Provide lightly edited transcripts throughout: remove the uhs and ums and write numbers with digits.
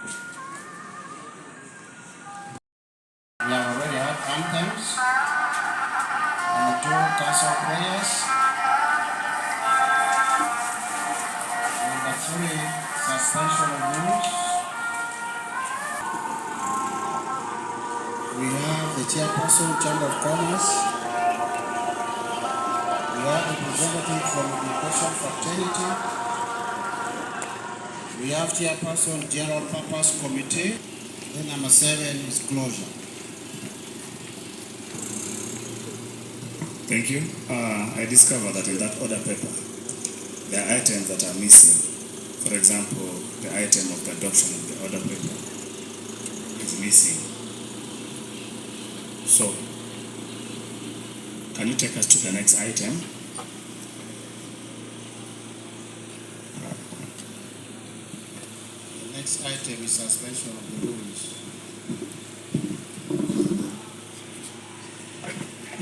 We have already had anthems and the 2 council prayers. Number 3, suspension of rules. We have the chairperson, Chamber of Commerce. We have the representative from the Education Fraternity. We have chairperson, General Purpose Committee. Then number 7 is closure. Thank you. I discovered that in that order paper, there are items that are missing. For example, the item of the adoption of the order paper is missing. So, can you take us to the next item? The next item is suspension of the rules.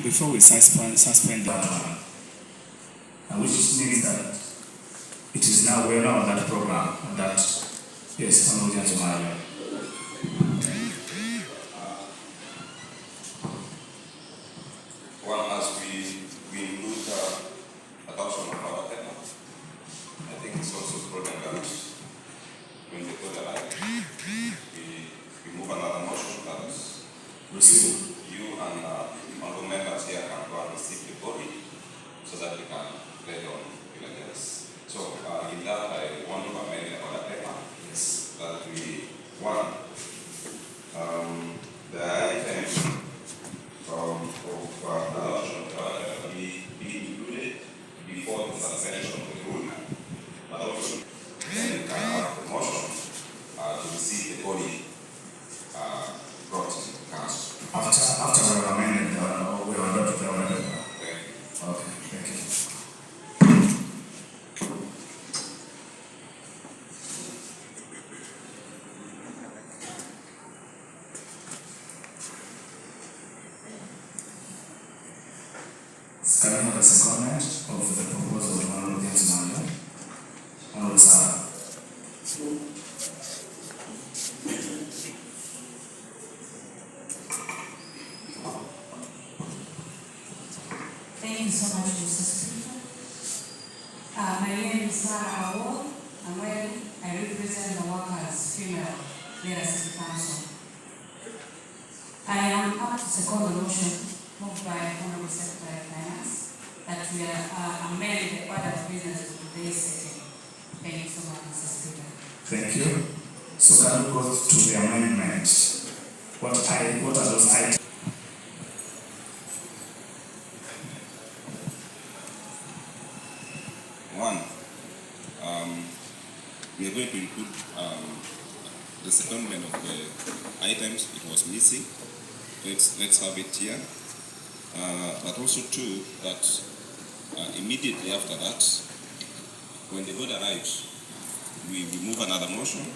Before we suspend which means that it is now we're now on that program and that yes, I'm audience Somalia. Well, as we include adoption of our paper, I think it's also important that when they go the line, we move another motion that is you and honorable members here can go and receive the body so that we can play on villagers. So in that I want to amend the other paper is that we want the item of adoption be included before the suspension of the rule. But also then we can have the motion to receive the body brought to the council. After we have amended we have adopted the order paper. Okay, thank you. Can we have a secondment of the proposal of Honorable James Manda? Honorable Sarah. Thank you so much, Mr. Speaker. My name is Lira Dr. and I represent the workers' female Lira City Council. I am up to second the motion moved by Honorable Secretary of Finance that we amend the order of business to today's setting. Thank you so much, Mr. Speaker. Thank you. So can we go to the amendment? What are those items? One, we are going to include the secondment of the items it was missing. Let's have it here. But also two, that immediately after that, when the board arrives, we move another motion.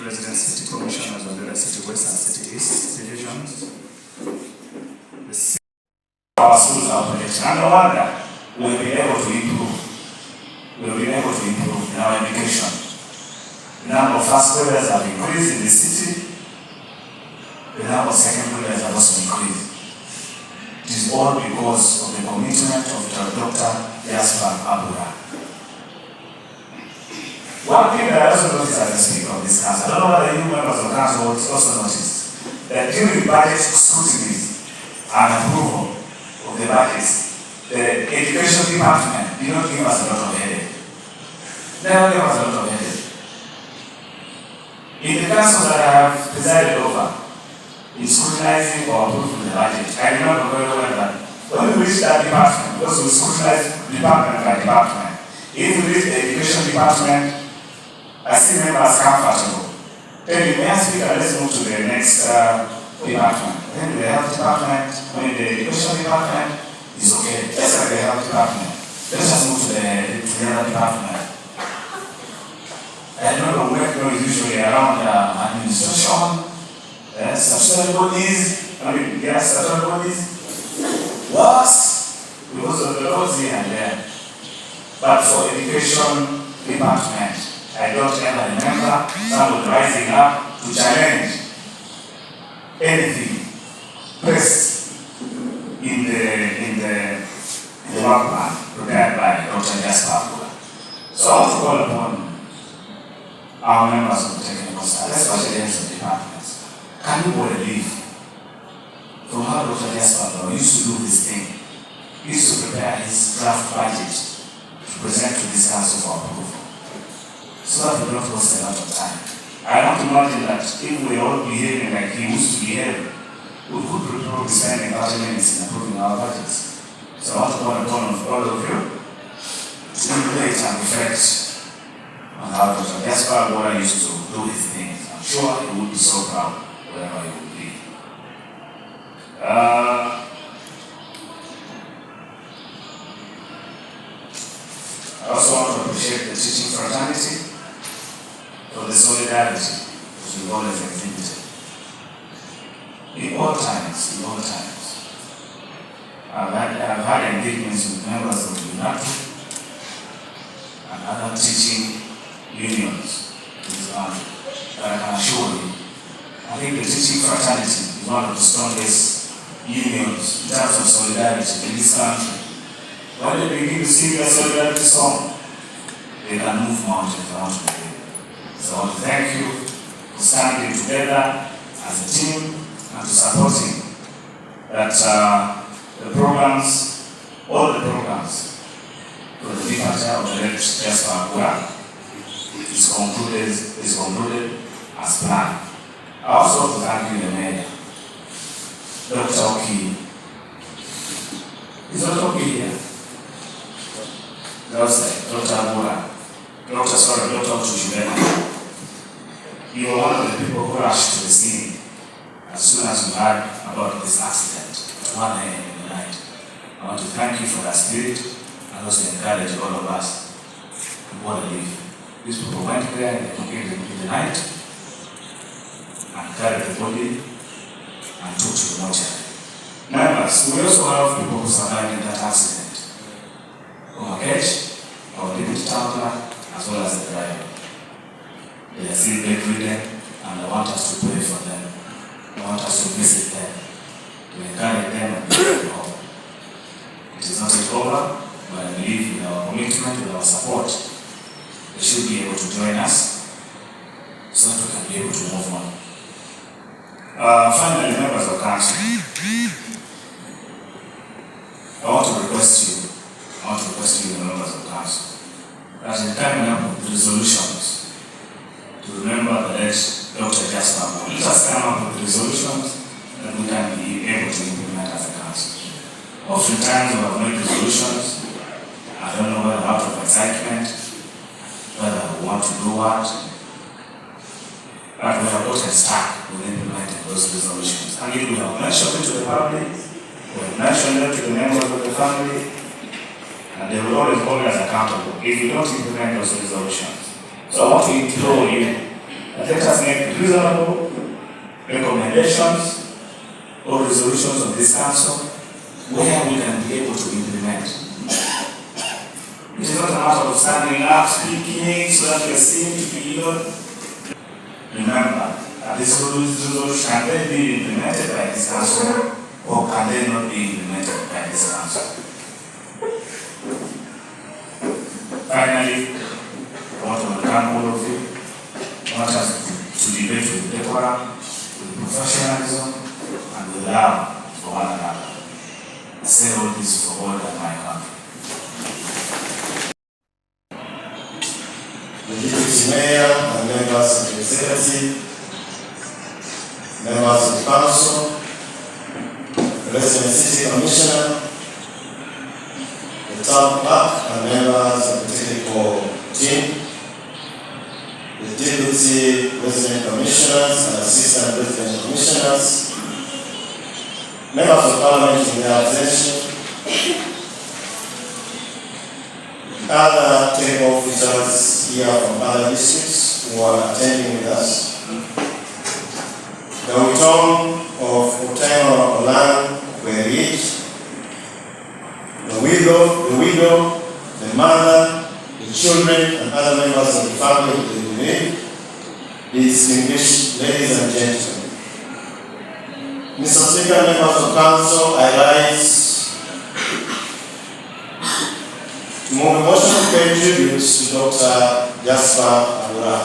Resident City Commissioners of the City West and City East divisions. Our schools are operating, and no wonder we'll be able to improve. We'll be able to improve in our education. The number of first graders have increased in the city. The number of second graders have also increased. It is all because of the commitment of Dr. Jasper Abura. One thing that I also noticed as I speak of this council, I don't know whether you members of council also noticed, that during budget scrutiny and approval of the budgets, the education department did not give us a lot of headache. Never gave us a lot of headache. In the council that I have presided over, in scrutinizing or approving the budget, I remember very well that when we reached that department, because we scrutinized department by department, if we reached the education department, I see members comfortable. Then you may ask me, let's move to the next department. Then the health department, when the education department is okay. Let's have the health department. Let's just move to the other department. I don't know where it is usually around administration, statutory bodies, statutory bodies. Worse, because of the laws here and there. But for education department, I don't ever remember someone rising up to challenge anything placed in the work plan prepared by Dr. Jasper Abura. So I want to call upon our members of the technical staff, especially the heads of departments. Can you believe from how Dr. Jasper Abura used to do this thing? He used to prepare his draft budget to present to this council for approval, so that we don't waste a lot of time. I don't imagine that if we all behaving like he used to behave, we could probably be spending 30 minutes in approving our budgets. So I want to call upon all of you to emulate and reflect on how Dr. Jasper Abura used to do his things. I'm sure he would be so proud wherever he would be. I also want to appreciate the teaching fraternity for the solidarity which we've always exhibited. In all times. I've had engagements with members of the UNATU and other teaching unions in this country. But I can assure you, I think the teaching fraternity is one of the strongest unions in terms of solidarity in this country. When they begin to sing their solidarity song, they can move mountains around the world. So I want to thank you for standing together as a team and to supporting that all the programs for the departure of the late Jasper Abura is concluded as planned. I also want to thank you, the mayor, Dr. Otuke. Is Dr. Otuke here? Dr. Abura. Dr. Otuke. You are one of the people who rushed to the scene as soon as you heard about this accident at 1 a.m. in the night. I want to thank you for that spirit and also encourage all of us to want to live. These people went there in the night and carried the body and took to the mortuary. Members, we also have people who survived in that accident. Our deputy town clerk, as well as the driver. They are still bedridden, and I want us to pray for them. I want us to visit them, to encourage them and give them hope. It is not yet over, but I believe with our commitment, with our support, they should be able to join us so that we can be able to move on. Finally, members of council, I want to request you, the members of council, that in coming up with resolutions to remember the late Dr. Jasper Abura, let us come up with resolutions that we can be able to implement as a council. Oftentimes we have made resolutions, I don't know whether out of excitement, whether we want to do what, but we have gotten stuck with implementing those resolutions. And if we have mentioned it to the public, we have mentioned it to the members of the family, and they will always hold us accountable if you don't implement those resolutions. So I want to implore you that let us make reasonable recommendations or resolutions of this council where we can be able to implement. It is not a matter of standing up, speaking, so that we are seen to be heard. Remember, that this resolution can they be implemented by this council or can they not be implemented by this council? Finally, I want to welcome all of you. I want us to debate with decorum, with professionalism, and with love for one another. I say all this for God and my country. The Deputy Mayor and members of the Executive, members of the Council, the Resident City Commissioner, the Town Clerk and members of the technical team, the Deputy Resident Commissioners and Assistant Resident Commissioners, members of Parliament in their absentia, other technical officers here from other districts who are attending with us. The return of Otuke Olan bereaved, the widow, the mother, the children, and other members of the family of the bereaved, distinguished ladies and gentlemen. Mr. Speaker, members of Council, I rise to move a motion to pay tribute to Dr. Jasper Abura.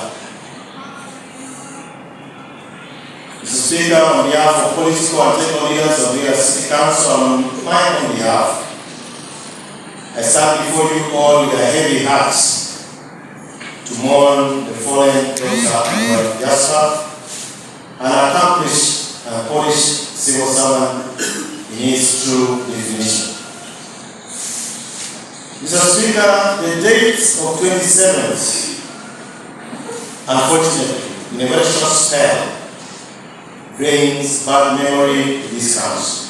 Mr. Speaker, on behalf of political and technical leaders of Lira City Council and on my own behalf, I stand before you all with a heavy heart to mourn the fallen Dr. Adwila Lira, an accomplished and polished civil servant in his true definition. Mr. Speaker, the date of 27th, unfortunately, in a very short spell, brings bad memory to this council.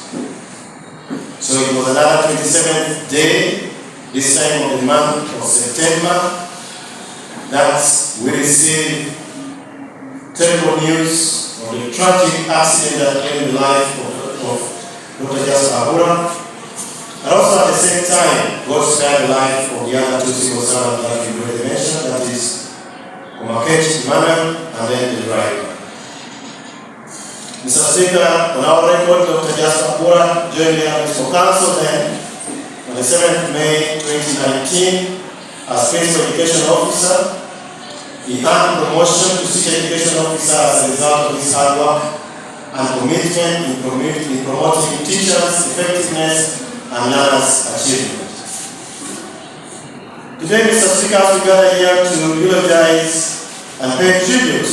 So it was another 27th day, this time of the month of September, that we received terrible news of the tragic accident that claimed the life of Dr. Jasper Abura. And also at the same time, God spared the life of the other two civil servants that you already mentioned, that is Otuke and then the driver. Mr. Speaker, on our record, Dr. Jasper Abura joined the Municipal Council then on the 7th May 2019 as Principal Education Officer. He earned promotion to City Education Officer as a result of his hard work and commitment in promoting teachers' effectiveness and learners' achievement. Today, Mr. Speaker, we gather here to eulogize and pay tribute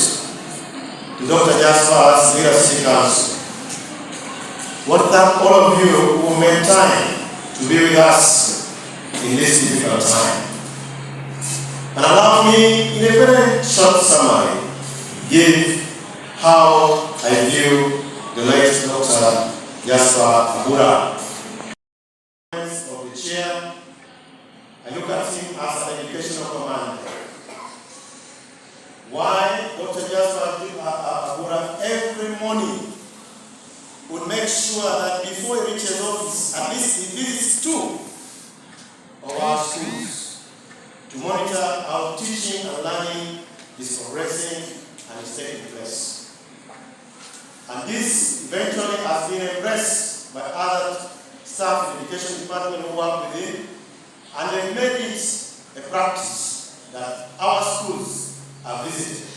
to Dr. Jasper's Lira City Council. I want to thank all of you who made time to be with us in this difficult time. And allow me, in a very short summary, give how I view the late Dr. Jasper Abura. Of the chair, I look at him as an educational commander. Why Dr. Jasper Abura every morning would make sure that before he reaches office, at least he visits 2 of our schools to monitor how teaching and learning is progressing and is taking place. And this eventually has been embraced by other staff in the education department who work with him, and they've made it a practice that our schools are visited.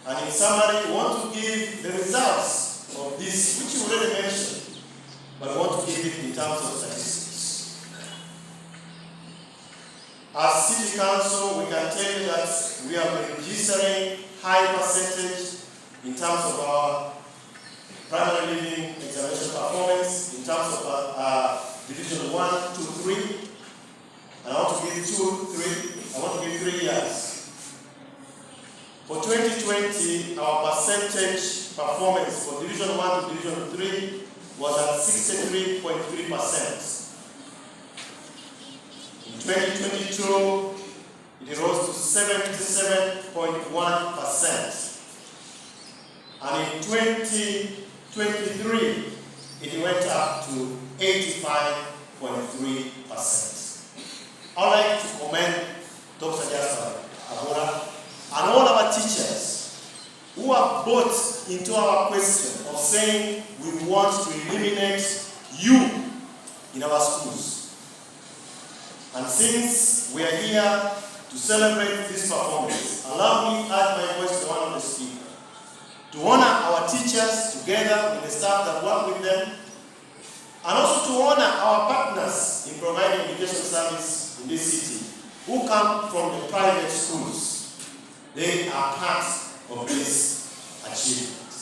And in summary, we want to give the results of this, which you already mentioned, but we want to give it in terms of statistics. As City Council, we can tell you that we have been registering high percentage in terms of our primary living examination performance, in terms of Division 1, 2, 3. And I want to give 3 years. For 2020, our percentage performance for Division 1 to Division 3 was at 63.3%. In 2022, it rose to 77.1%. and in 2023, it went up to 85.3%. I'd like to commend Dr. Jasper Abura and all our teachers who have bought into our question of saying we want to eliminate you in our schools. And since we are here to celebrate this performance, allow me to add my voice to one of the speakers, to honor our teachers together with the staff that work with them, and also to honor our partners in providing education service in this city, who come from the private schools. They are part of this achievement.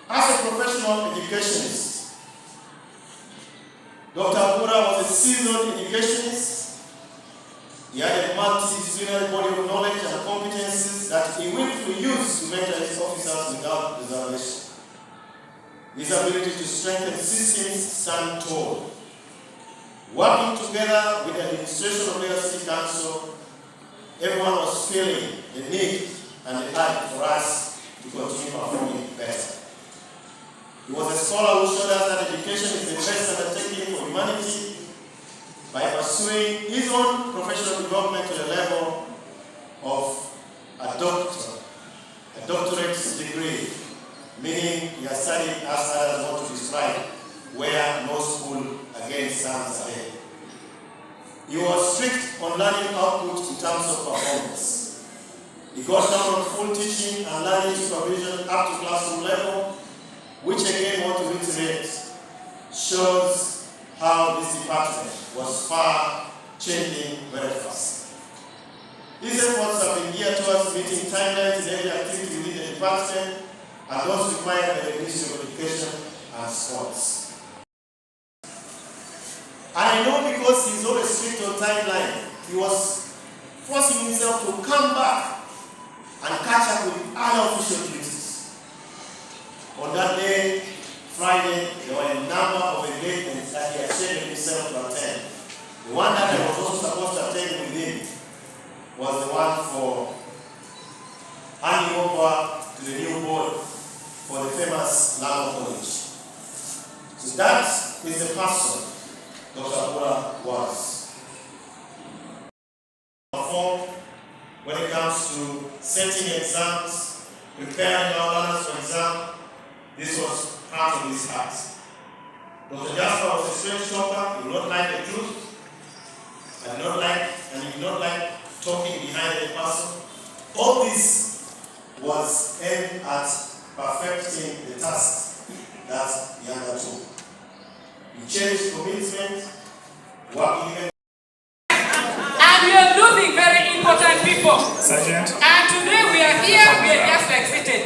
As a professional educationist, Dr. Abura was a seasoned educationist. He had a multidisciplinary body of knowledge and competencies that he willfully used to mentor his officers without reservation. His ability to strengthen systems stand tall. Working together with the administration of Lira City Council, everyone was feeling the need and the urge for us to continue performing better. He was a scholar who showed us that education is the best undertaking for humanity by pursuing his own professional development to the level of a doctorate degree, meaning he has studied, as others want to describe, where no school again stands ahead. He was strict on learning output in terms of performance. He got down on full teaching and learning supervision up to classroom level, which again, want to reiterate, shows how this department was far changing very fast. These efforts have been geared towards meeting timelines in every activity within the department and those required by the Ministry of Education and Sports. And I know because he's always strict on timeline, he was forcing himself to come back and catch up with other official duties. On that day, Friday, there were a number of engagements that he had scheduled himself to attend. The one that I was also supposed to attend with him was the one for handing over to the new board for the famous Lama College. So that is the person Dr. Abura was. When it comes to setting exams, preparing our learners for exam, this was part of his heart. Dr. Jasper was a straight talker. He did not like the truth. And he did not like talking behind the person. All this was aimed at perfecting the task that he undertook. He cherished commitment, working even. And we are losing very important people. Sergeant. And today we are here, we are just exited.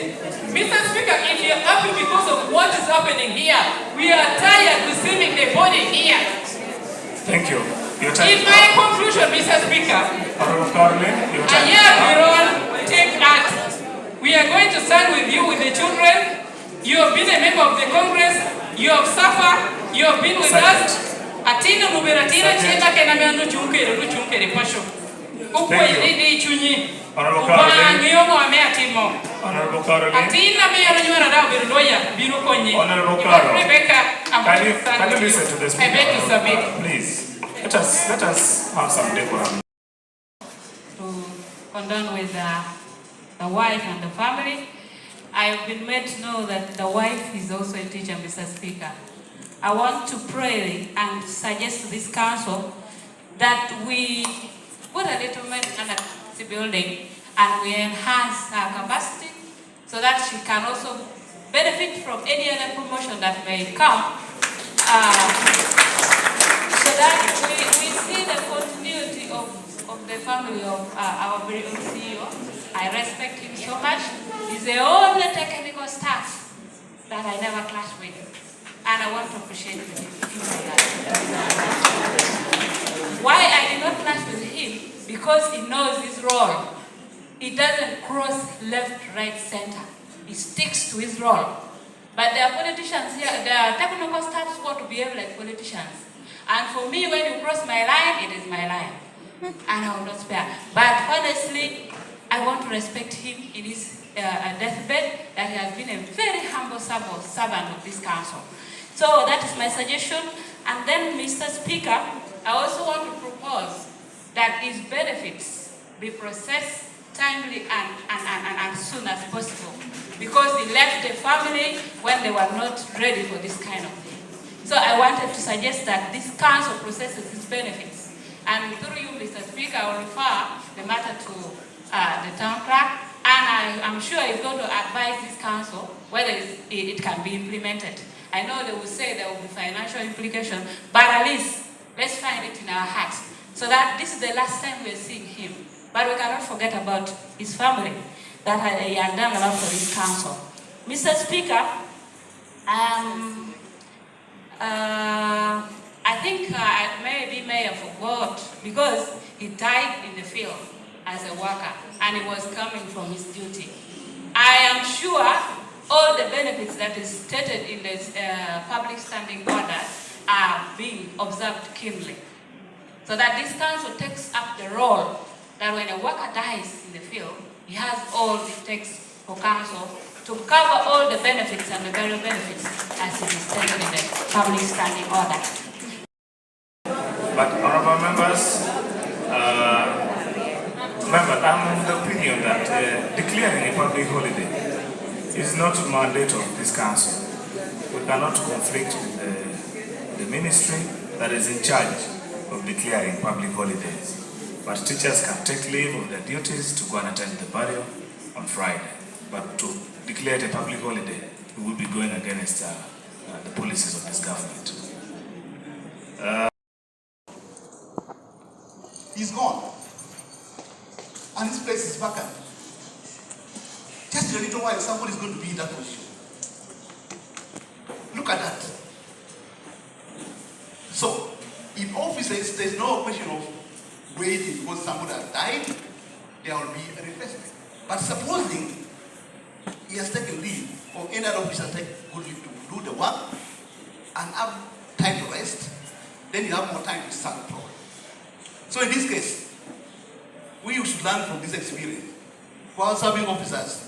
Mr. Speaker, if you're happy because of what is happening here, we are tired of receiving the body here. Thank you. Your time. In my conclusion, Mr. Speaker, Honorable Caroline, your a time. year we all take act. We are going to stand with you with the children. You have been a member of the Congress. You have suffered. You have been with us. Atina Muberatina Chena Kenamiano Chunkere Pasho. Honorable Caroline. Honorable Caroline. Honorable Caroline. Can you listen to this? I beg to submit. Please, let us have some decorum. To condone with the wife and the family. I've been made to know that the wife is also a teacher, Mr. Speaker. I want to pray and suggest to this council that we put a little maintenance at the building and we enhance her capacity so that she can also benefit from any other promotion that may come. So that we see the continuity of the family of our very own CEO. I respect him so much. He's the only technical staff that I never clash with. And I want to appreciate him in my life. Why I did not clash with him? Because he knows his role. He doesn't cross left, right, center. He sticks to his role. But there are politicians here, there are technical staffs who want to behave like politicians. And for me, when you cross my line, it is my line. And I will not spare. But honestly, I want to respect him in his deathbed, that he has been a very humble servant of this council. So that is my suggestion. And then, Mr. Speaker, I also want to propose that his benefits be processed timely and as soon as possible, because he left the family when they were not ready for this kind of thing. So I wanted to suggest that this council processes his benefits. And through you, Mr. Speaker, I will refer the matter to the town clerk, and I'm sure he's going to advise this council whether it can be implemented. I know they will say there will be financial implication, but at least let's find it in our hearts, so that this is the last time we're seeing him. But we cannot forget about his family, that he has done a lot for this council. Mr. Speaker, I think maybe Mayor forgot, because he died in the field as a worker and he was coming from his duty. I am sure all the benefits that is stated in this public standing order are being observed keenly, so that this council takes up the role that when a worker dies in the field, he has all it takes for council to cover all the benefits and the burial benefits as it is stated in the public standing order. But honorable members, I'm of the opinion that declaring a public holiday is not a mandate of this council. We cannot conflict with the ministry that is in charge of declaring public holidays. But teachers can take leave of their duties to go and attend the burial on Friday. But to declare it a public holiday, we will be going against the policies of this government. He's gone. And this place is vacant. Just a little while, somebody is going to be in that position. Look at that. So, in offices, there's no question of waiting because somebody has died, there will be a replacement. But supposing he has taken leave, or any other officer take good leave to do the work and have time to rest, then you have more time to solve the problem. So in this case, we should learn from this experience while serving officers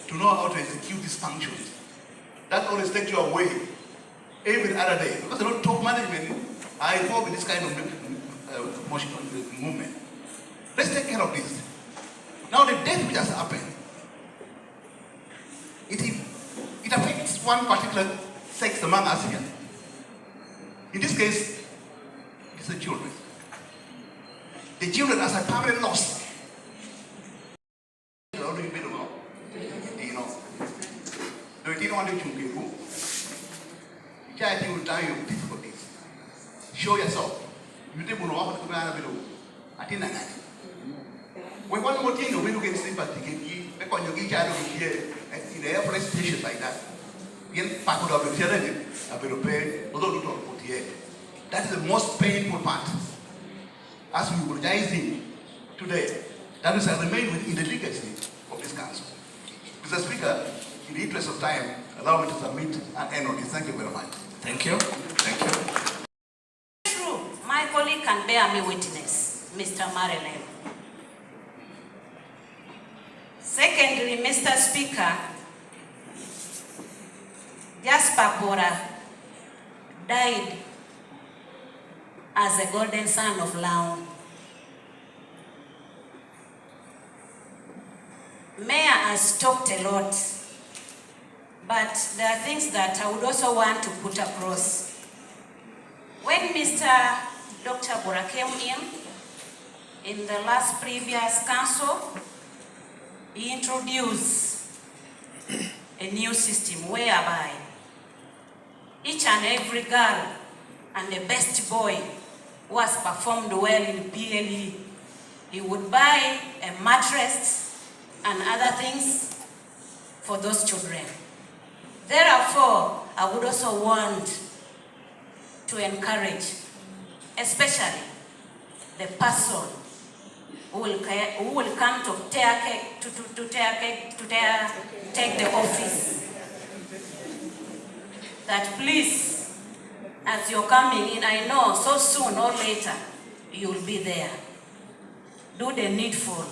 to know how to execute these functions. That always takes you away every other day. Because a lot of top management are involved in this kind of movement. Let's take care of this. Now the death which has happened, it affects one particular sex among us here. In this case, it's the children. The children as a permanent loss. Show yourself. You didn't know what to do. I didn't know. When one more thing, we can sleep at the game, because you get out of here in the airport station like that. Again, pack of the children, I will pay, although you don't put here. That is the most painful part. As we apologize him today, that is remain within the legacy of this council. Mr. Speaker, in the interest of time, allow me to submit and end on this. Thank you very much. Thank you. Thank you. True. My colleague can bear me witness, Mr. Marilyn. Secondly, Mr. Speaker, Jasper Abura died as a golden son of Laon. Mayor has talked a lot, but there are things that I would also want to put across. When Mr. Dr. Abura came in the last previous council, he introduced a new system whereby each and every girl and the best boy who has performed well in PLE, he would buy a mattress and other things for those children. Therefore, I would also want to encourage, especially the person who will come to take the office, that please, as you're coming in, I know so soon or later you will be there. Do the needful.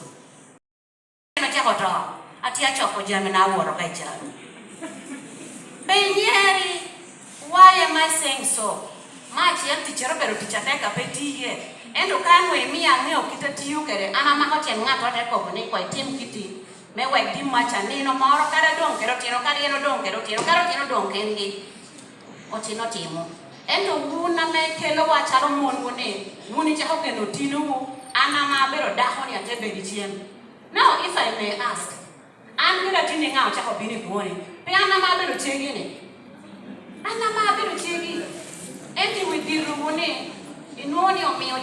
Ati Atia Choco Jamina Waraja. Benyeri, why am I saying so? Much young teacher, pero teacher take a petty year. And to can we me and me kita tiu kere ana ma hoche nga to ko ni ko team kiti me we dim macha ni no moro kara don kero tiro kara no don kero tiro kengi o tino timo endo wuna me kelo wa charo mon woni wuni cha hoke no tinu ana ma bero da ho ni ate be dichien. Now if I may ask, I'm gonna tini nga cha ko bini boni pe ana ma bero chegi ni ana ma bero chegi endi we diru woni inoni o mio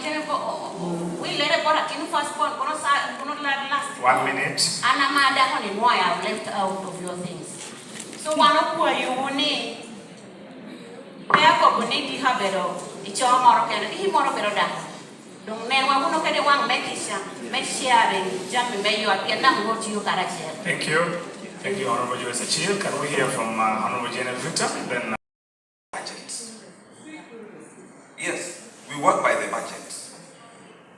we let it go at first born last 1 minute. and I'm mad on why I've left out of your things. So one of you need Peco Boniti Habero, it's all Moroccan, he Morocco da. Don't men want to get one make sharing, jumping by you at Vietnam, go to you, Karachi. Thank you. Thank you, Honorable Joyce Achille. Can we hear from Honorable General Victor? Then Budget. Yes, we work by the budget.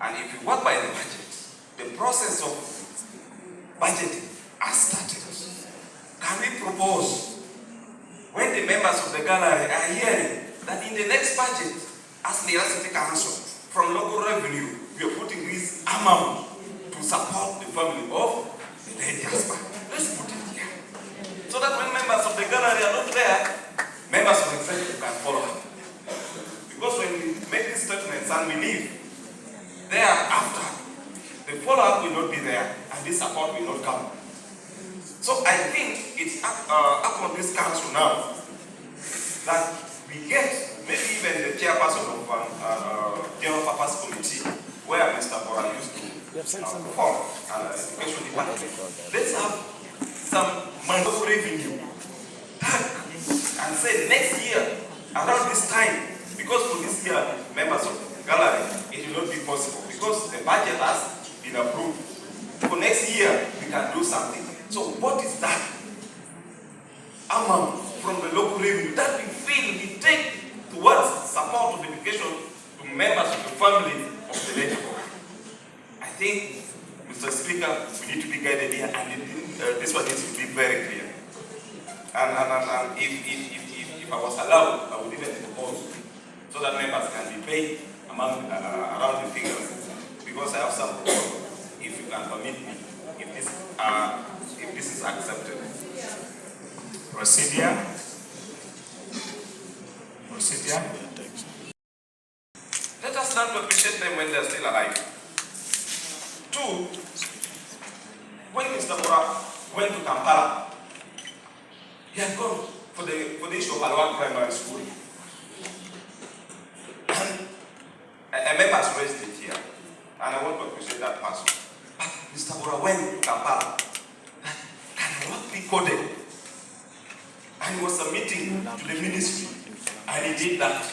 And if you work by the budget, the process of budgeting has started. Can we propose, when the members of the gallery are hearing that in the next budget, as Lira City Council, from local revenue, we are putting this amount to support the family of the late Jasper. Let's put it here. So that when members of the gallery are not there, members of the executive can follow up. Because when we make these statements and we leave, thereafter, the follow-up will not be there and this support will not come. So I think it's upon this council now that we get maybe even the chairperson of General Purpose Committee, where Mr. Bora used to perform education department. Let's have some money of revenue and say next year, around this time, because for this year, members of gallery, it will not be possible because the budget has been approved. For next year, we can do something. So what is that amount from the local revenue that we feel we take towards support of education to members of the family of the late boy? I think, Mr. Speaker, we need to be guided here, and this one needs to be very clear. And if I was allowed, I would even propose so that members can be paid among around the figures, because I have some proposal, if you can permit me, if this is accepted. Procedure. Let us learn to appreciate them when they're still alive. 2, when Mr. Abura went to Kampala, he had gone for the issue of Alwan Primary School. A member has raised it here, and I want to appreciate that person. But Mr. Abura went to Kampala, can what be coded? And he was submitting to the ministry, and he did that.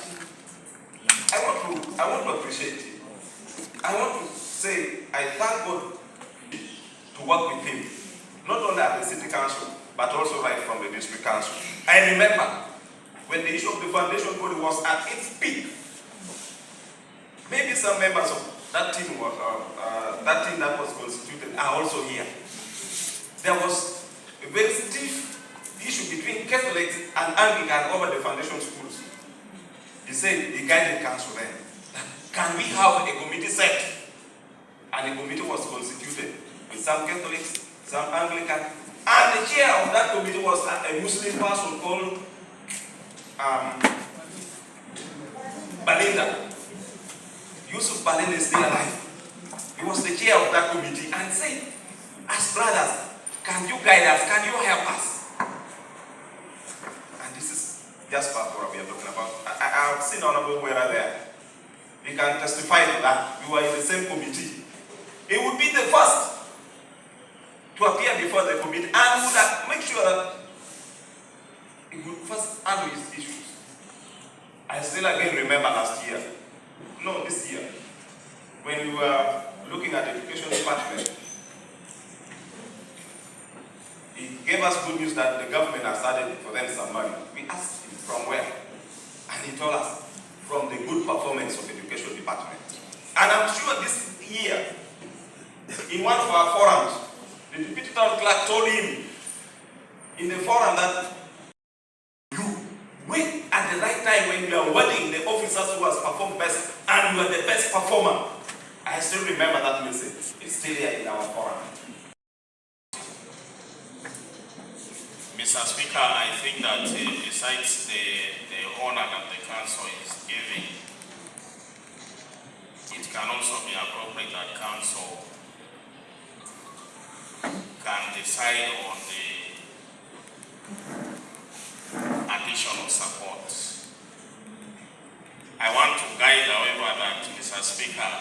I want to appreciate it. I want to say I thank God to work with him, not only at the city council, but also right from the district council. I remember when the issue of the foundation body was at its peak. Maybe some members of that team that was constituted are also here. There was a very stiff issue between Catholics and Anglican over the foundation schools. He said, the guiding council then, can we have a committee set? And a committee was constituted with some Catholics, some Anglican, and the chair of that committee was a Muslim person called Balinda. Yusuf Balin is still alive. He was the chair of that committee and said, as brothers, can you guide us? Can you help us? And this is Jasper Abura we are talking about. I have seen Honorable Wera there. He can testify to that. We were in the same committee. He would be the first to appear before the committee and would make sure that he would first handle his issues. I still again remember last year. No, this year, when we were looking at the education department, he gave us good news that the government has started for them some money. We asked him from where, and he told us from the good performance of the education department. And I'm sure this year, in one of our forums, The deputy town clerk told him in the forum that you wait at the right time when you are awarding the officers who has performed best and you are the best performer. I still remember that message. It's still here in our forum. Mr. Speaker, I think that besides the honor that the council is giving, it can also be appropriate that council can decide on the additional support. I want to guide, however, that, Mr. Speaker,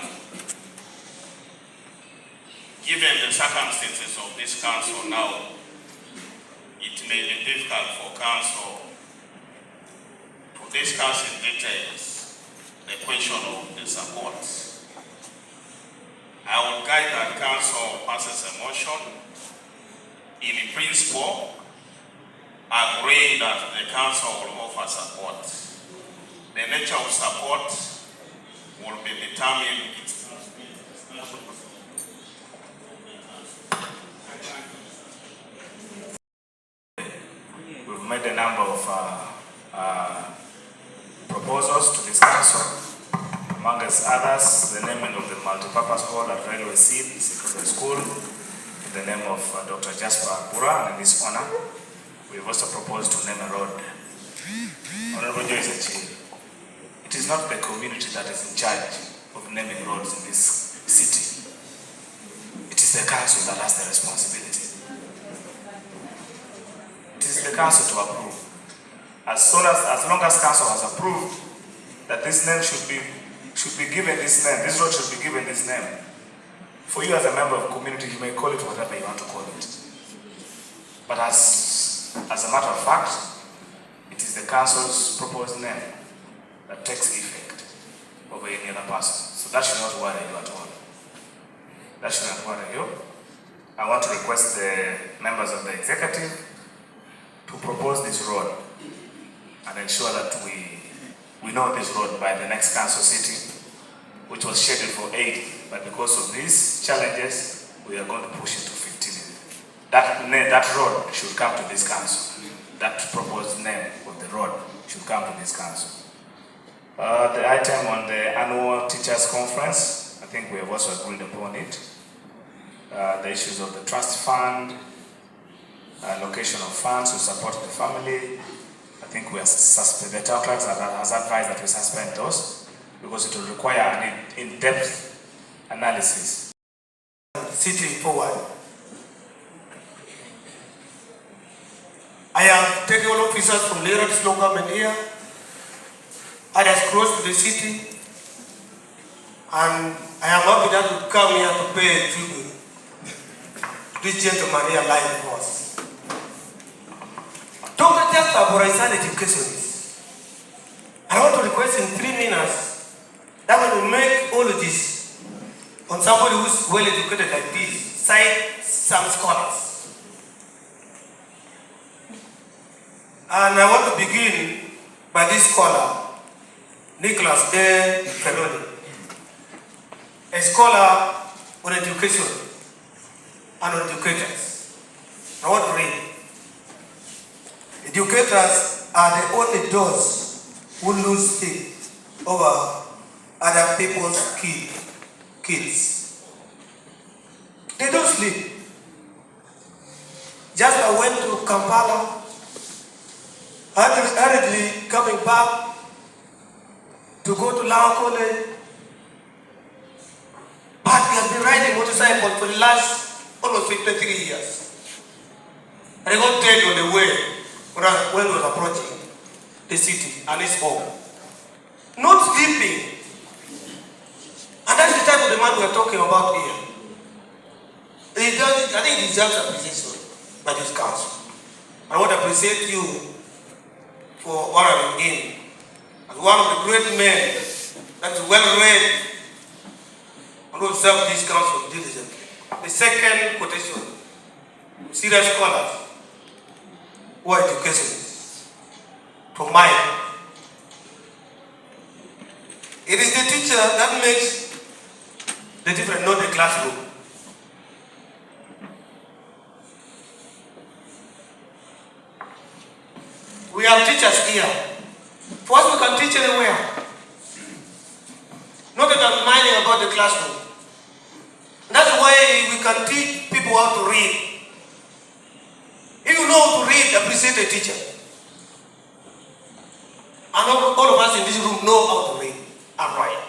given the circumstances of this council now, it may be difficult for council to discuss in details the question of the support. I would guide that council passes a motion in principle, agreeing that the council will offer support. The nature of support will be determined. We've made a number of proposals to this council. Amongst others, the naming of the multipurpose hall at Railway Secondary School in the name of Dr. Jasper Abura, and in this honor, we've also proposed to name a road. Honorable Joyce, it is not the community that is in charge of naming roads in this city. It is the council that has the responsibility. It is the council to approve. As long as council has approved that this name should be given this name, this road should be given this name. For you as a member of the community, you may call it whatever you want to call it. But as a matter of fact, it is the council's proposed name that takes effect over any other person. So that should not worry you at all. That should not worry you. I want to request the members of the executive to propose this road and ensure that we know this road by the next council sitting, which was scheduled for 8, but because of these challenges, we are going to push it to 15. That road should come to this council. That proposed name of the road should come to this council. The item on the annual teachers conference, I think we have also agreed upon it. The issues of the trust fund, allocation of funds to support the family. I think we have suspended. The town clerk has advised that we suspend those because it will require an in-depth analysis. Sitting forward, I have taken all officers from Lira Dr. here. I just crossed the city, and I am happy that we come here to pay a tribute to this gentleman here live for us. Dr. Jasper Abura is an educationist. I want to request in 3 minutes that when we make all of this on somebody who's well educated like this, cite some scholars. And I want to begin by this scholar, Nicholas A. Feloni, a scholar on education and on educators. I want to read. Educators are the only those who lose sleep over other people's kids. They don't sleep. Jasper went to Kampala, hurriedly coming back to go to Law College, but he has been riding motorcycle for the last almost 53 years. And he got dead on the way when he was approaching the city and his home. Not sleeping. And that's the type of the man we are talking about here. I think he deserves appreciation by this council. I want to appreciate you for honoring him as one of the great men that is well read and who served this council diligently. The second quotation, serious scholars who are educationists, from mine. It is the teacher that makes the difference, not the classroom. We have teachers here. For us, we can teach anywhere. Not even minding about the classroom. That's why we can teach people how to read. If you know how to read, appreciate a teacher. And all of us in this room know how to read and write.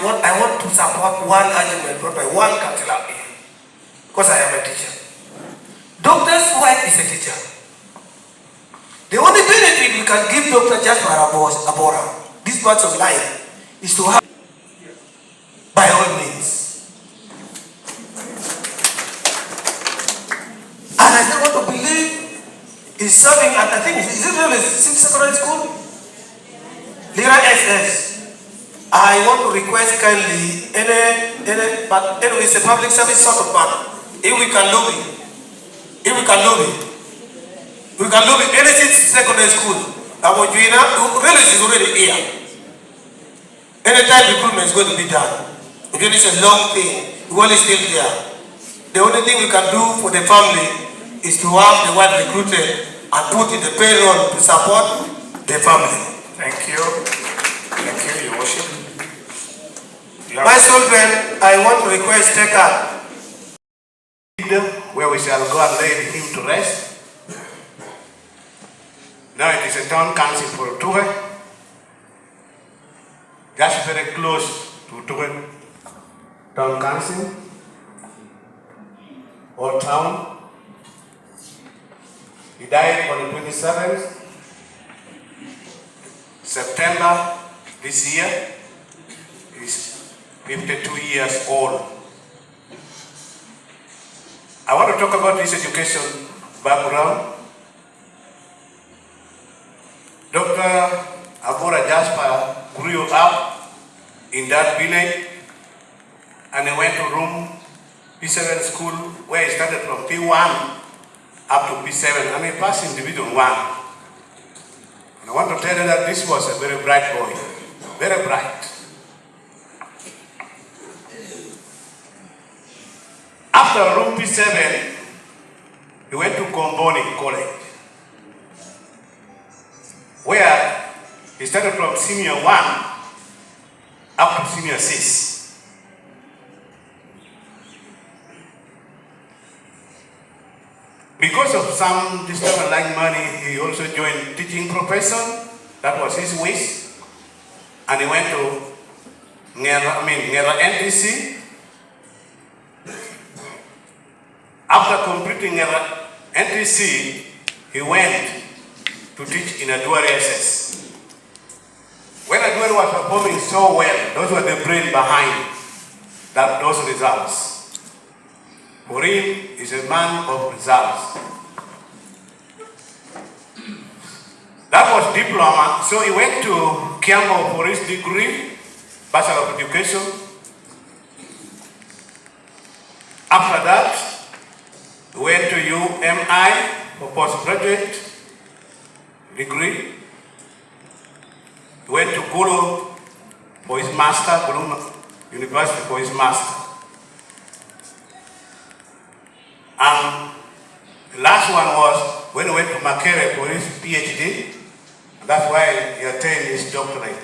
I want to support one argument brought by one councillor here, because I am a teacher. Doctor's wife is a teacher. The only benefit we can give Dr. Jasper Abura, this part of life, is to have, by all means. And I still want to believe he's serving at, I think, is it really secondary school? Lira SS. I want to request kindly, but anyway, it's a public service sort of matter. If we can lobby, anything secondary school, really is already here. Anytime recruitment is going to be done, because it's a long thing, the world is still there. The only thing we can do for the family is to have the wife recruited and put in the payroll to support the family. Thank you. Thank you, Your Worship. My children, I want to request take up where we shall go and lay him to rest. Now it is a town council for Otuke, just very close to Otuke town council or town. He died on the 27th September this year. He's 52 years old. I want to talk about his education background. Dr. Abura Jasper grew up in that village and he went to room P7 school where he started from P1 up to P7 and he passed in Division 1. And I want to tell you that this was a very bright boy, very bright. After room P7, he went to Komboni College, where he started from senior 1 up to senior 6. Because of some disturbance like money, he also joined teaching profession. That was his wish. And he went to Nera NTC. After completing NTC, he went to teach in Adwila SS. When Adwila was performing so well, those were the brain behind those results. For him, he's a man of results. That was diploma, so he went to Kiambo for his degree, Bachelor of Education. After that, he went to UMI for postgraduate degree. He went to Gulu for his master, Gulu University for his master. And the last one was when he went to Makere for his PhD. And that's why he attained his doctorate.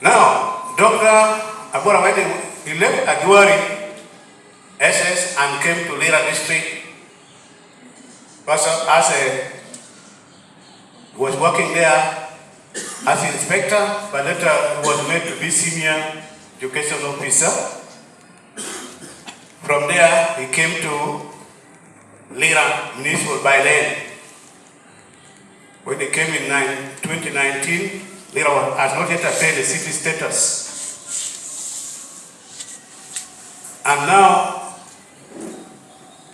Now, Dr. Abura, when he left Adwila SS and came to Lira district, he was working there as an inspector, but later he was made to be senior education officer. From there, he came to Lira Municipal by then. When he came in 2019, Lira has not yet attained the city status. And now,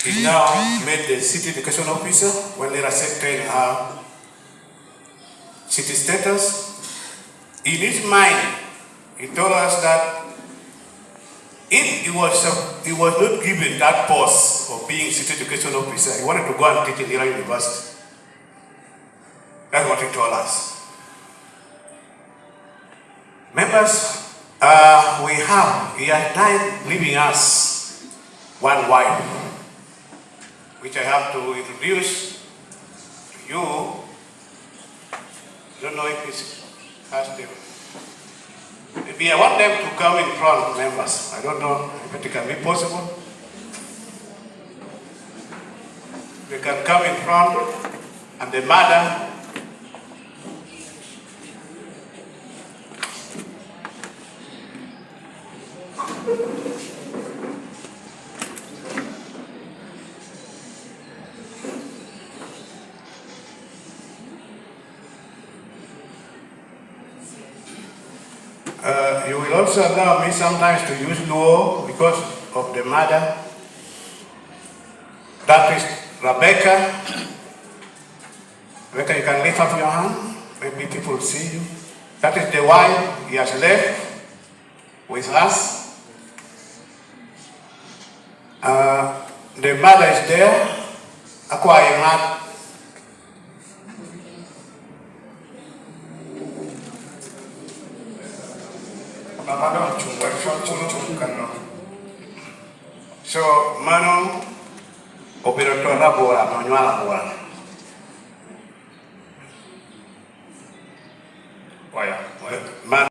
he's now made the city education officer when Lira attained her city status. In his mind, he told us that if he was not given that post of being city education officer, he wanted to go and teach in Lira University. That's what he told us. Members He has died leaving us one wife, which I have to introduce to you. I don't know if it's has them. Maybe I want them to come in front, members. I don't know if it can be possible. They can come in front, and the mother. You will also allow me sometimes to use Luo because of the mother. That is Rebecca. Rebecca, you can lift up your hand. Maybe people see you. That is the wife he has left with us. The mother is there. Acquiring her. So, Manu, operator Abura, Manuel Abura. Man.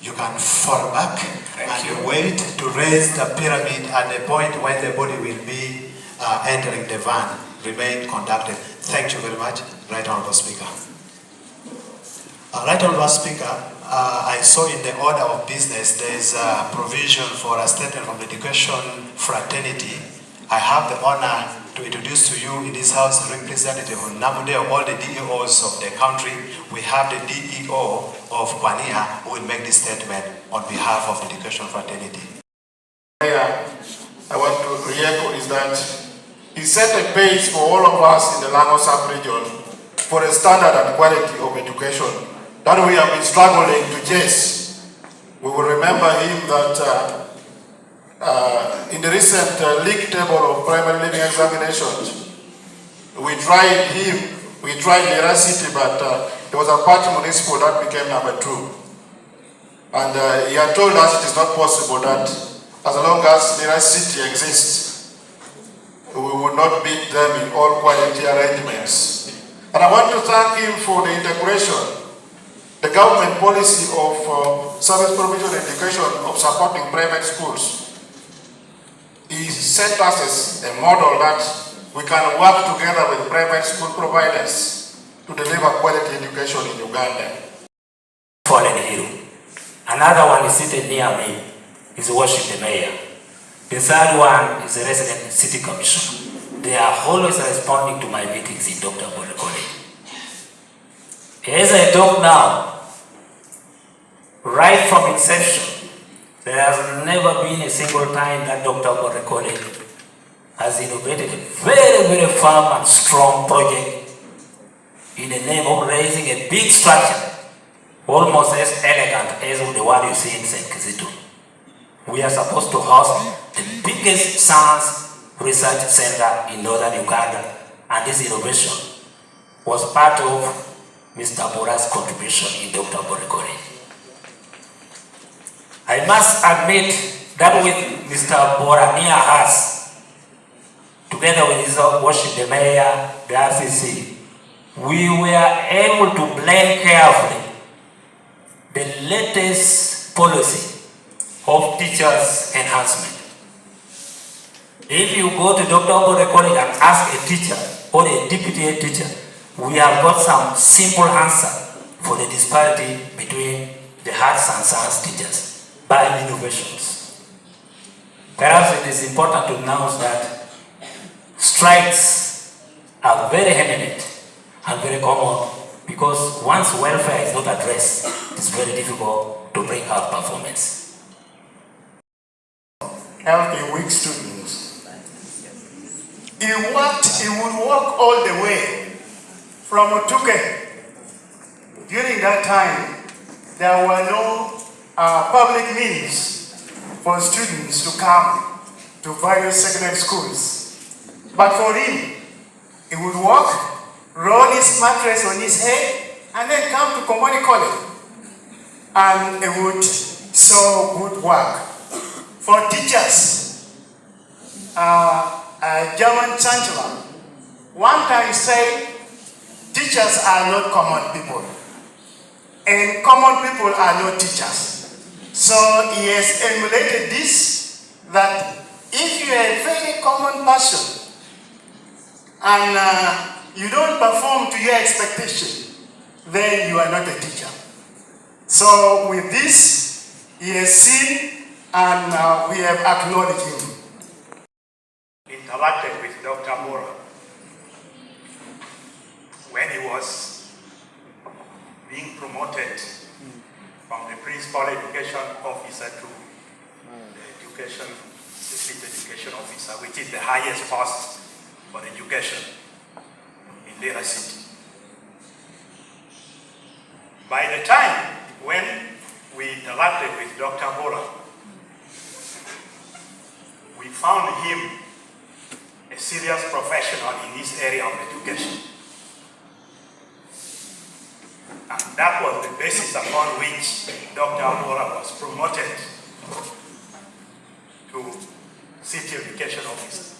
You can fall back and you wait to raise the pyramid at the point when the body will be entering the van. Remain conducted. Thank you very much, Right Honorable Speaker. Right Honorable Speaker, I saw in the order of business there is a provision for a statement from the education fraternity. I have the honor to introduce to you in this house the representative of Namude of all the DEOs of the country. We have the DEO of Kwania who will make this statement on behalf of the education fraternity. I want to re-echo is that he set a pace for all of us in the Lagos sub-region for a standard and quality of education that we have been struggling to chase. We will remember him that in the recent league table of primary living examinations, we tried Lira City, but there was a party municipal that became number 2. And he had told us it is not possible that as long as Lira City exists, we will not beat them in all quality arrangements. And I want to thank him for the integration, the government policy of service provision education of supporting private schools. He set us as a model that we can work together with private school providers to deliver quality education in Uganda. Fallen hero. Another one is seated near me, is worship the mayor. The third one is a resident city commissioner. They are always responding to my meetings in Dr. Abura College. As I talk now, right from inception, there has never been a single time that Dr. Abura College has innovated a very, very firm and strong project in the name of raising a big structure, almost as elegant as the one you see in St. Kizito. We are supposed to host the biggest science research center in northern Uganda, and this innovation was part of Mr. Abura's contribution in Dr. Abura College. I must admit that with Mr. Abura near us, together with his worship, the mayor, the RCC, we were able to blend carefully the latest policy of teachers' enhancement. If you go to Dr. Abura College and ask a teacher or a deputy head teacher, we have got some simple answer for the disparity between the arts and science teachers by innovations. Perhaps it is important to announce that strikes are very eminent and very common because once welfare is not addressed, it is very difficult to bring out performance. Healthy, weak students. He would walk all the way from Otuke. During that time, there were no public means for students to come to various secondary schools. But for him, he would walk, roll his mattress on his head, and then come to community college. And he would show good work. For teachers, a German chancellor one time said, teachers are not common people, and common people are not teachers. So he has emulated this, that if you are a very common person and you don't perform to your expectation, then you are not a teacher. So with this, he has seen and we have acknowledged him. Interacted with Dr. Abura when he was being promoted from the principal education officer to the district education officer, which is the highest post for education in Lira City. By the time when we interacted with Dr. Abura, we found him a serious professional in this area of education. And that was the basis upon which Dr. Abura was promoted to City Education Officer.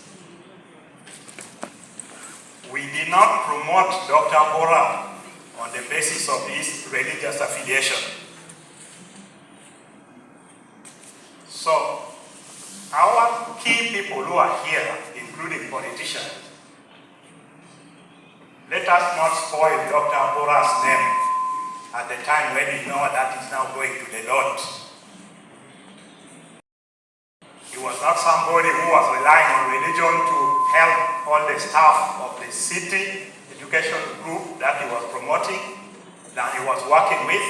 We did not promote Dr. Abura on the basis of his religious affiliation. So, our key people who are here, including politicians, let us not spoil Dr. Abura's name at the time when we know that he's now going to the Lord. He was not somebody who was relying on religion to help all the staff of the city education group that he was promoting, that he was working with.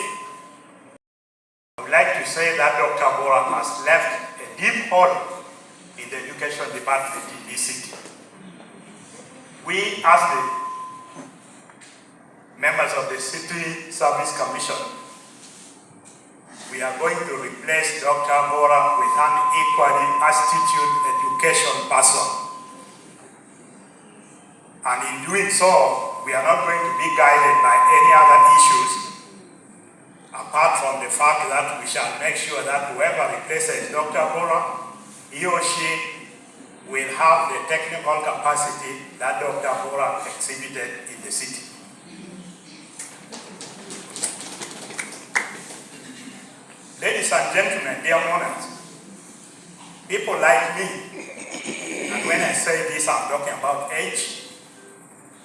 I would like to say that Dr. Abura has left a deep hole in the education department in this city. We, as the members of the City Service Commission, we are going to replace Dr. Abura with an equally astute education person. And in doing so, we are not going to be guided by any other issues apart from the fact that we shall make sure that whoever replaces Dr. Abura, he or she will have the technical capacity that Dr. Abura exhibited in the city. Ladies and gentlemen, dear mourners, people like me, and when I say this, I'm talking about age,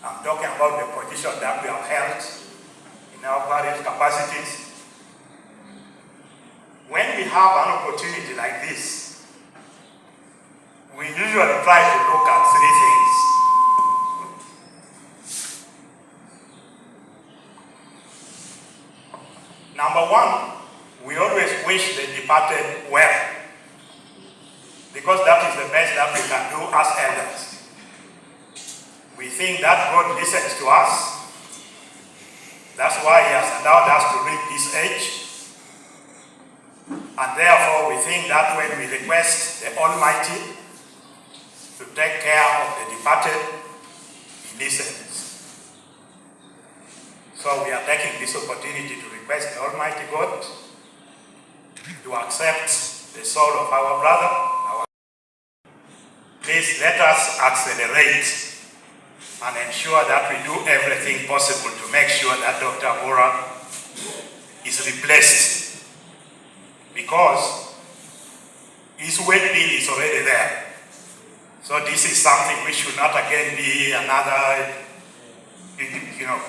I'm talking about the position that we have held in our various capacities. When we have an opportunity like this, we usually try to look at three things. Number one, we always wish the departed well, because that is the best that we can do as elders. We think that God listens to us. That's why He has allowed us to reach this age. And therefore we think that when we request the Almighty to take care of the departed, He listens. So we are taking this opportunity to request the Almighty God to accept the soul of our brother. Please let us accelerate and ensure that we do everything possible to make sure that Dr. Abura is replaced, because his weight bill is already there. So this is something which should not again be another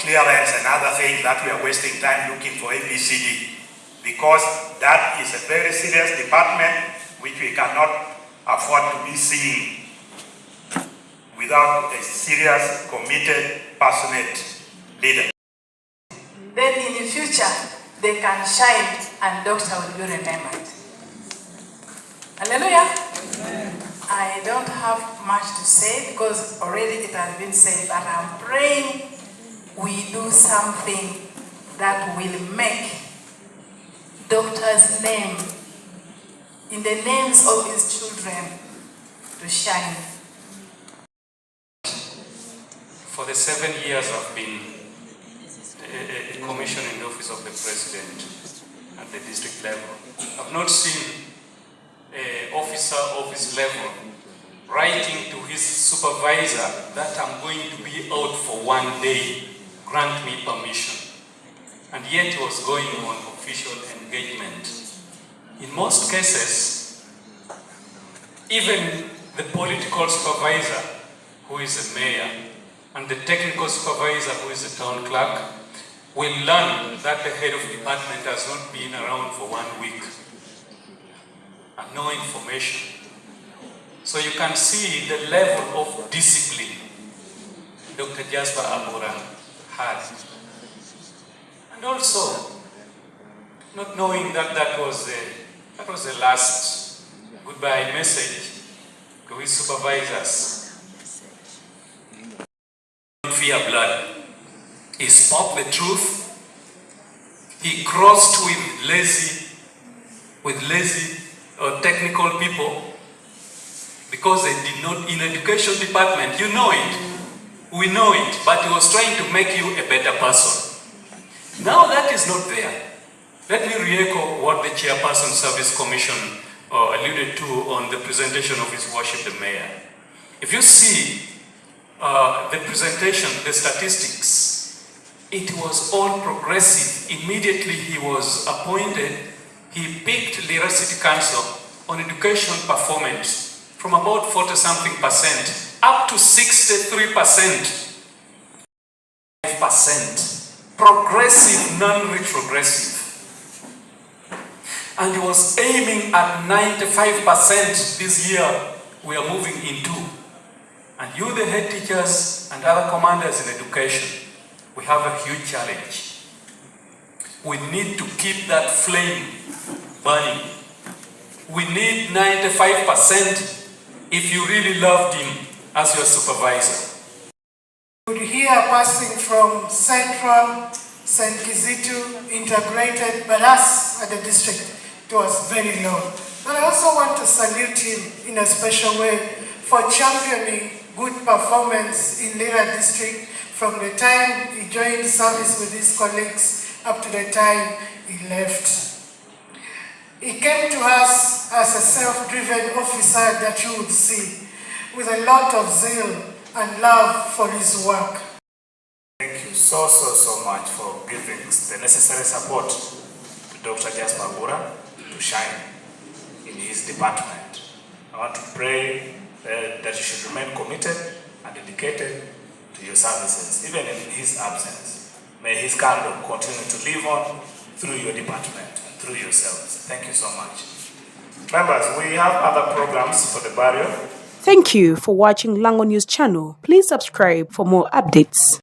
clearance and other things that we are wasting time looking for ABCD, because that is a very serious department which we cannot afford to be seeing without a serious, committed, passionate leader. Then in the future, they can shine and Doctor will be remembered. Hallelujah. Amen. I don't have much to say because already it has been said, but I'm praying we do something that will make Doctor's name in the names of his children to shine. For the 7 years I've been a commissioner in the office of the president at the district level, I've not seen an officer of his level writing to his supervisor that I'm going to be out for 1 day, grant me permission. And yet he was going on official engagement. In most cases, even the political supervisor, who is a mayor, and the technical supervisor, who is a town clerk, will learn that the head of department has not been around for 1 week and no information. So you can see the level of discipline Dr. Jasper Abura had. And also, not knowing that that was the last goodbye message to his supervisors. Don't fear blood. He spoke the truth. He crossed with lazy or technical people because they did not, in education department, you know it, we know it, but he was trying to make you a better person. Now that is not there. Let me re-echo what the Chairperson Service Commission alluded to on the presentation of His Worship the Mayor. If you see the presentation, the statistics, it was all progressive. Immediately he was appointed, he picked Lira City Council on education performance from about 40-something% up to 63%. 5%. Progressive, non-retrogressive. And he was aiming at 95% this year we are moving into. And you, the head teachers and other commanders in education, we have a huge challenge. We need to keep that flame burning. We need 95% if you really loved him as your supervisor. We're here passing from Central, St. Kizito, integrated, but us at the district, it was very low. But I also want to salute him in a special way for championing good performance in Lira district from the time he joined service with his colleagues up to the time he left. He came to us as a self-driven officer that you would see, with a lot of zeal and love for his work. Thank you so much for giving the necessary support to Dr. Jasper Abura to shine in his department. I want to pray that you should remain committed and dedicated to your services, even in his absence. May his candor continue to live on through your department and through yourselves. Thank you so much. Members, we have other programs for the burial. Thank you for watching Lango News channel. Please subscribe for more updates.